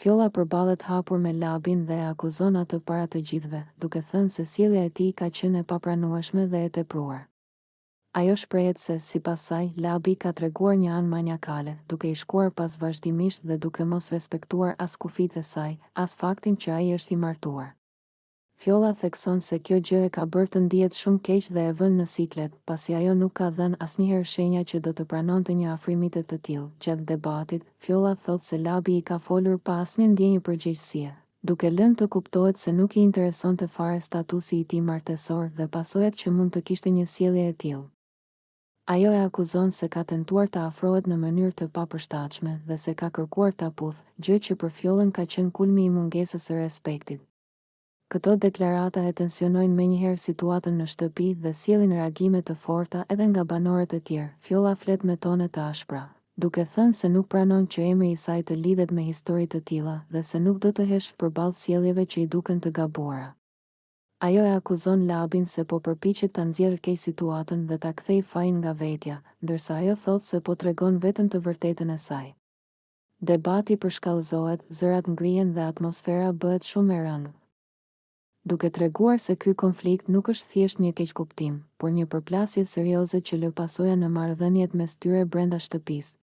Fjolla përballet hapur me Labin dhe e akuzon atë para të gjithëve, duke thënë se sjellja e tij ka qenë e papranueshme dhe e tepruar. Ajo shprehet se, sipas saj, Labi ka treguar një anë maniakale, duke i shkuar pas vazhdimisht dhe duke mos respektuar as kufijtë e saj, as faktin që ai është i martuar. Fjolla thekson se kjo gjë e ka bërë të ndihet shumë keq dhe e vënë në siklet, pasi ajo nuk ka dhënë asnjëherë shenja që do të pranonte një afrimit të tillë. Gjatë debatit, Fjolla thotë se Labi i ka folur pa asnjë ndjenjë përgjegjësie, duke lënë të kuptohet se nuk i interesonte fare statusi i tij martesor dhe pasojat që mund të kishte një sjellje e tillë. Ajo e akuzon se ka tentuar të afrohet në mënyrë të papërshtatshme dhe se ka kërkuar ta puth, gjë që për Fjollën ka qenë kulmi i mungesës së respektit. Këto deklarata e tensionojnë menjëherë situatën në shtëpi dhe sjellin reagime të forta edhe nga banorët e tjerë. Fjolla flet me tone të ashpra, duke thënë se nuk pranon që emri i saj të lidhet me histori të tilla dhe se nuk do të heshtë përballë sjelljeve që i duken të gabuara. Ajo e akuzon Labin se po përpiqet ta nxjerrë keq situatën dhe ta kthejë fajin nga vetja, ndërsa ajo thotë se po tregon vetëm të vërtetën e saj. Debati përshkallëzohet, zërat ngrihen dhe atmosfera bëhet shumë e rëndë, duke treguar se ky konflikt nuk është thjesht një keqkuptim, por një përplasje serioze që lë pasoja në marrëdhëniet mes tyre brenda shtëpisë.